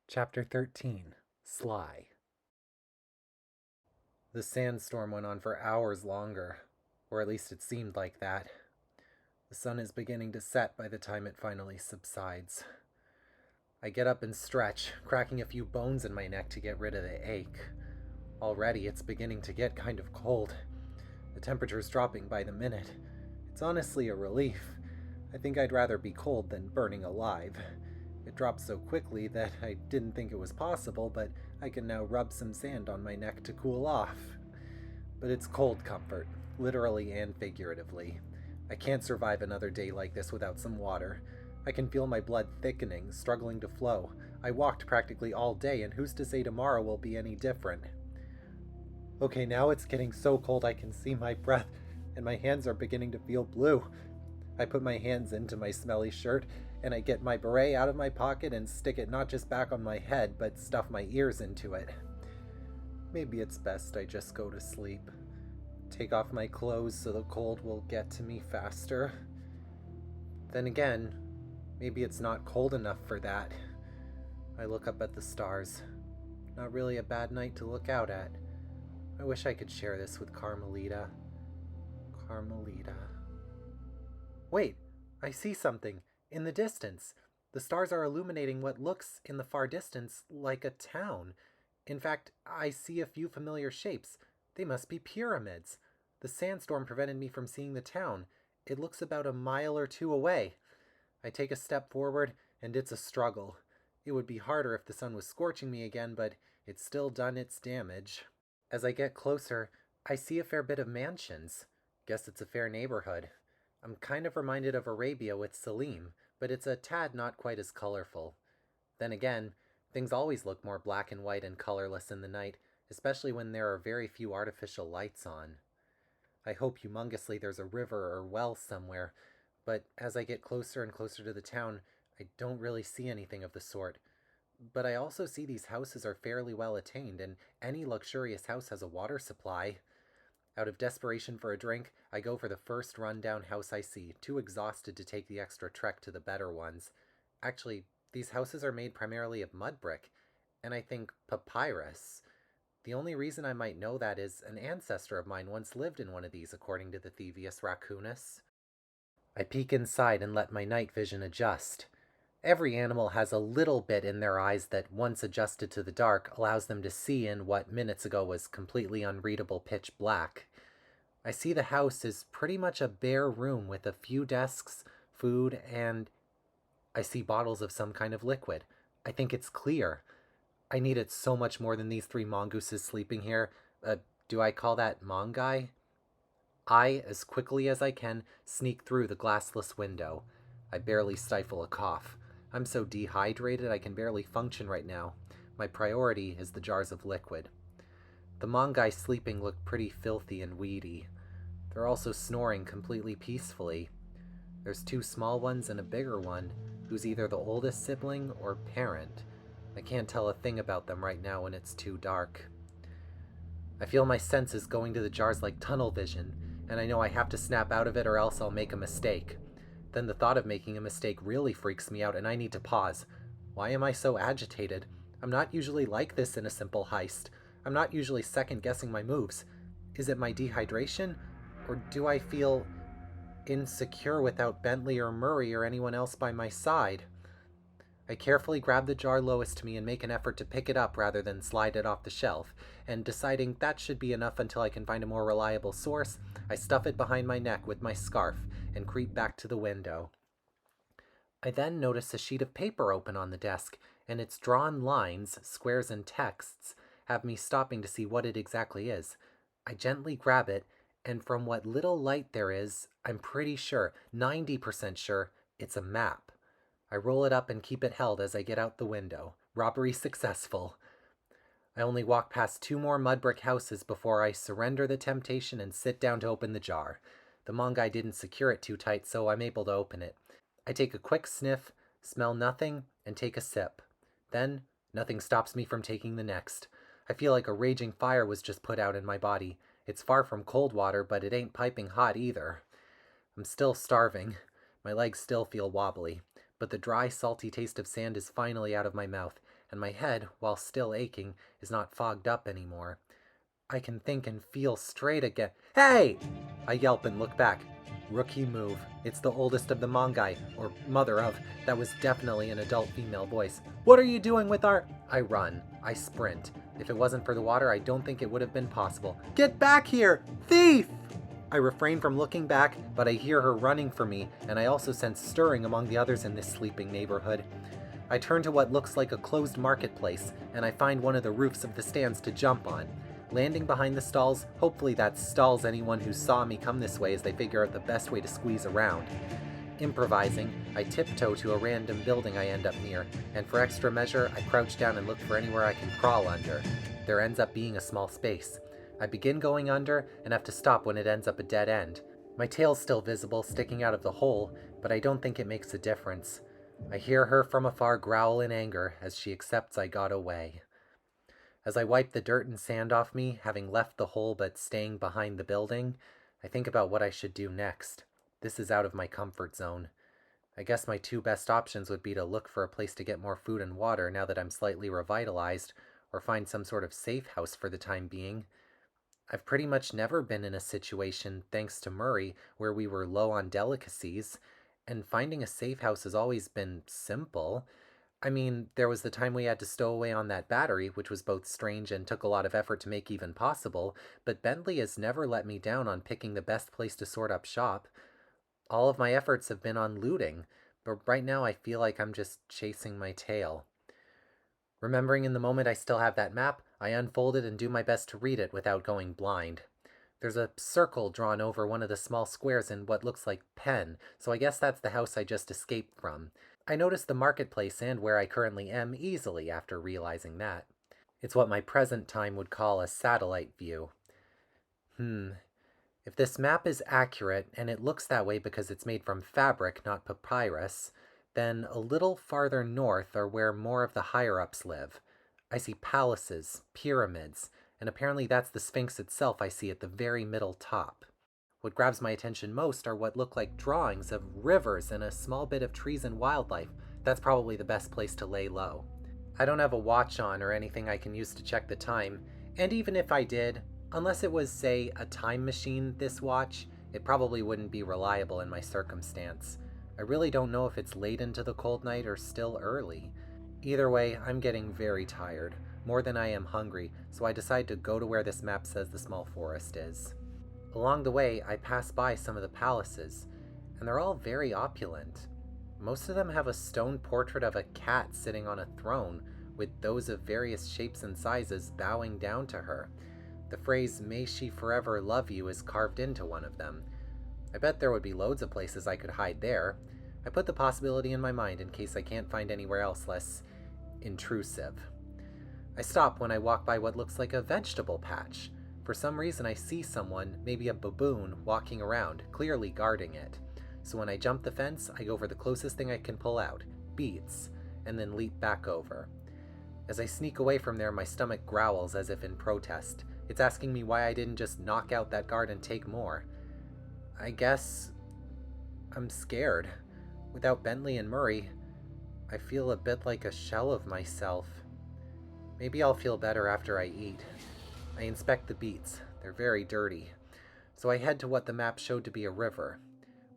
Chapter 13. Sly. The sandstorm went on for hours longer, or at least it seemed like that. The sun is beginning to set by the time it finally subsides. I get up and stretch, cracking a few bones in my neck to get rid of the ache. Already it's beginning to get kind of cold. The temperature's dropping by the minute. It's honestly a relief. I think I'd rather be cold than burning alive. It dropped so quickly that I didn't think it was possible, but I can now rub some sand on my neck to cool off. But it's cold comfort, literally and figuratively. I can't survive another day like this without some water. I can feel my blood thickening, struggling to flow. I walked practically all day, and who's to say tomorrow will be any different? Okay, now it's getting so cold I can see my breath, and my hands are beginning to feel blue. I put my hands into my smelly shirt, and I get my beret out of my pocket and stick it not just back on my head, but stuff my ears into it. Maybe it's best I just go to sleep. Take off my clothes so the cold will get to me faster. Then again, maybe it's not cold enough for that. I look up at the stars. Not really a bad night to look out at. I wish I could share this with Carmelita. Carmelita. Wait, I see something. In the distance. The stars are illuminating what looks, in the far distance, like a town. In fact, I see a few familiar shapes. They must be pyramids. The sandstorm prevented me from seeing the town. It looks about a mile or two away. I take a step forward, and it's a struggle. It would be harder if the sun was scorching me again, but it's still done its damage. As I get closer, I see a fair bit of mansions. Guess it's a fair neighborhood. I'm kind of reminded of Arabia with Salim, but it's a tad not quite as colorful. Then again, things always look more black and white and colorless in the night, especially when there are very few artificial lights on. I hope humongously there's a river or well somewhere, but as I get closer and closer to the town, I don't really see anything of the sort. But I also see these houses are fairly well attained, and any luxurious house has a water supply. Out of desperation for a drink, I go for the first run-down house I see, too exhausted to take the extra trek to the better ones. Actually, these houses are made primarily of mud brick, and I think papyrus. The only reason I might know that is an ancestor of mine once lived in one of these, according to the Thievius raccoonus. I peek inside and let my night vision adjust. Every animal has a little bit in their eyes that, once adjusted to the dark, allows them to see in what minutes ago was completely unreadable pitch black. I see the house is pretty much a bare room with a few desks, food, and I see bottles of some kind of liquid. I think it's clear. I need it so much more than these three mongooses sleeping here. Do I call that mongai? I, as quickly as I can, sneak through the glassless window. I barely stifle a cough. I'm so dehydrated I can barely function right now. My priority is the jars of liquid. The mongai sleeping look pretty filthy and weedy. They're also snoring completely peacefully. There's two small ones and a bigger one, who's either the oldest sibling or parent. I can't tell a thing about them right now when it's too dark. I feel my senses going to the jars like tunnel vision, and I know I have to snap out of it or else I'll make a mistake. Then the thought of making a mistake really freaks me out and I need to pause. Why am I so agitated? I'm not usually like this in a simple heist. I'm not usually second-guessing my moves. Is it my dehydration? Or do I feel insecure without Bentley or Murray or anyone else by my side? I carefully grab the jar lowest to me and make an effort to pick it up rather than slide it off the shelf, and deciding that should be enough until I can find a more reliable source, I stuff it behind my neck with my scarf and creep back to the window. I then notice a sheet of paper open on the desk, and its drawn lines, squares, and texts have me stopping to see what it exactly is. I gently grab it, and from what little light there is, I'm pretty sure, 90% sure, it's a map. I roll it up and keep it held as I get out the window. Robbery successful. I only walk past two more mud brick houses before I surrender the temptation and sit down to open the jar. The mongai didn't secure it too tight, so I'm able to open it. I take a quick sniff, smell nothing, and take a sip. Then, nothing stops me from taking the next. I feel like a raging fire was just put out in my body. It's far from cold water, but it ain't piping hot either. I'm still starving. My legs still feel wobbly, but the dry, salty taste of sand is finally out of my mouth, and my head, while still aching, is not fogged up anymore. I can think and feel straight again. Hey! I yelp and look back. Rookie move. It's the oldest of the Mongai, or mother of. That was definitely an adult female voice. What are you doing with our... I run. I sprint. If it wasn't for the water, I don't think it would have been possible. Get back here! Thief! I refrain from looking back, but I hear her running for me, and I also sense stirring among the others in this sleeping neighborhood. I turn to what looks like a closed marketplace, and I find one of the roofs of the stands to jump on. Landing behind the stalls, hopefully that stalls anyone who saw me come this way as they figure out the best way to squeeze around. Improvising, I tiptoe to a random building I end up near, and for extra measure, I crouch down and look for anywhere I can crawl under. There ends up being a small space. I begin going under and have to stop when it ends up a dead end. My tail's still visible, sticking out of the hole, but I don't think it makes a difference. I hear her from afar growl in anger as she accepts I got away. As I wipe the dirt and sand off me, having left the hole but staying behind the building, I think about what I should do next. This is out of my comfort zone. I guess my two best options would be to look for a place to get more food and water now that I'm slightly revitalized, or find some sort of safe house for the time being. I've pretty much never been in a situation, thanks to Murray, where we were low on delicacies, and finding a safe house has always been simple. I mean, there was the time we had to stow away on that battery, which was both strange and took a lot of effort to make even possible, but Bentley has never let me down on picking the best place to sort up shop. All of my efforts have been on looting, but right now I feel like I'm just chasing my tail. Remembering in the moment I still have that map, I unfold it and do my best to read it without going blind. There's a circle drawn over one of the small squares in what looks like pen, so I guess that's the house I just escaped from. I notice the marketplace and where I currently am easily after realizing that. It's what my present time would call a satellite view. If this map is accurate, and it looks that way because it's made from fabric, not papyrus, then a little farther north are where more of the higher-ups live. I see palaces, pyramids, and apparently that's the Sphinx itself I see at the very middle top. What grabs my attention most are what look like drawings of rivers and a small bit of trees and wildlife. That's probably the best place to lay low. I don't have a watch on or anything I can use to check the time, and even if I did, unless it was, say, a time machine, this watch, it probably wouldn't be reliable in my circumstance. I really don't know if it's late into the cold night or still early. Either way, I'm getting very tired, more than I am hungry, so I decide to go to where this map says the small forest is. Along the way, I pass by some of the palaces, and they're all very opulent. Most of them have a stone portrait of a cat sitting on a throne, with those of various shapes and sizes bowing down to her. The phrase, "May she forever love you," is carved into one of them. I bet there would be loads of places I could hide there. I put the possibility in my mind in case I can't find anywhere else less intrusive. I stop when I walk by what looks like a vegetable patch. For some reason I see someone, maybe a baboon, walking around, clearly guarding it. So when I jump the fence, I go for the closest thing I can pull out, beets, and then leap back over. As I sneak away from there, my stomach growls as if in protest. It's asking me why I didn't just knock out that guard and take more. I guess I'm scared. Without Bentley and Murray, I feel a bit like a shell of myself. Maybe I'll feel better after I eat. I inspect the beets. They're very dirty. So I head to what the map showed to be a river.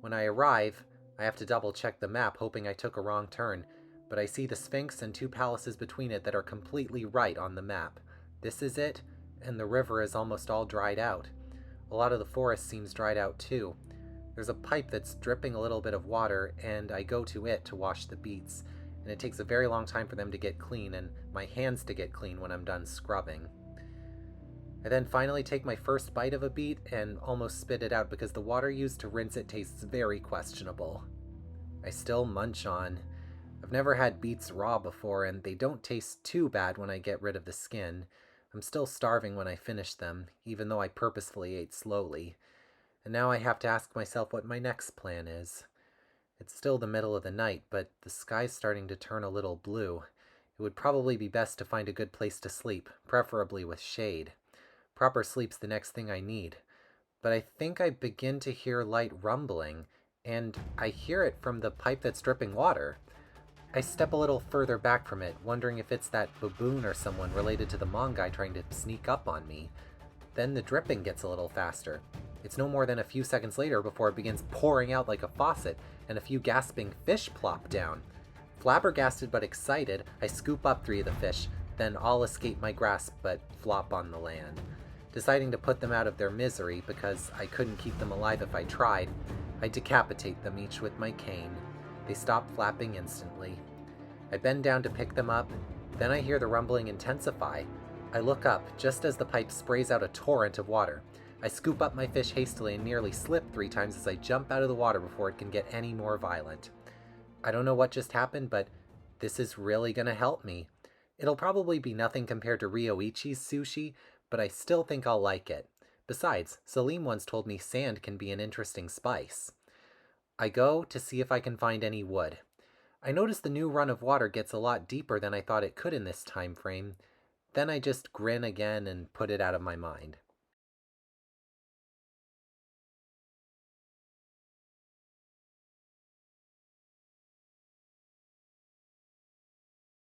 When I arrive, I have to double check the map, hoping I took a wrong turn, but I see the Sphinx and two palaces between it that are completely right on the map. This is it, and the river is almost all dried out. A lot of the forest seems dried out too. There's a pipe that's dripping a little bit of water, and I go to it to wash the beets, and it takes a very long time for them to get clean, and my hands to get clean when I'm done scrubbing. I then finally take my first bite of a beet and almost spit it out because the water used to rinse it tastes very questionable. I still munch on. I've never had beets raw before, and they don't taste too bad when I get rid of the skin. I'm still starving when I finish them, even though I purposefully ate slowly. And now I have to ask myself what my next plan is. It's still the middle of the night, but the sky's starting to turn a little blue. It would probably be best to find a good place to sleep, preferably with shade. Proper sleep's the next thing I need. But I think I begin to hear light rumbling, and I hear it from the pipe that's dripping water. I step a little further back from it, wondering if it's that baboon or someone related to the Hmong guy trying to sneak up on me. Then the dripping gets a little faster. It's no more than a few seconds later before it begins pouring out like a faucet, and a few gasping fish plop down. Flabbergasted but excited, I scoop up 3 of the fish, then all escape my grasp but flop on the land. Deciding to put them out of their misery, because I couldn't keep them alive if I tried, I decapitate them each with my cane. They stop flapping instantly. I bend down to pick them up, then I hear the rumbling intensify. I look up just as the pipe sprays out a torrent of water. I scoop up my fish hastily and nearly slip 3 times as I jump out of the water before it can get any more violent. I don't know what just happened, but this is really gonna help me. It'll probably be nothing compared to Ryoichi's sushi, but I still think I'll like it. Besides, Salim once told me sand can be an interesting spice. I go to see if I can find any wood. I notice the new run of water gets a lot deeper than I thought it could in this time frame. Then I just grin again and put it out of my mind.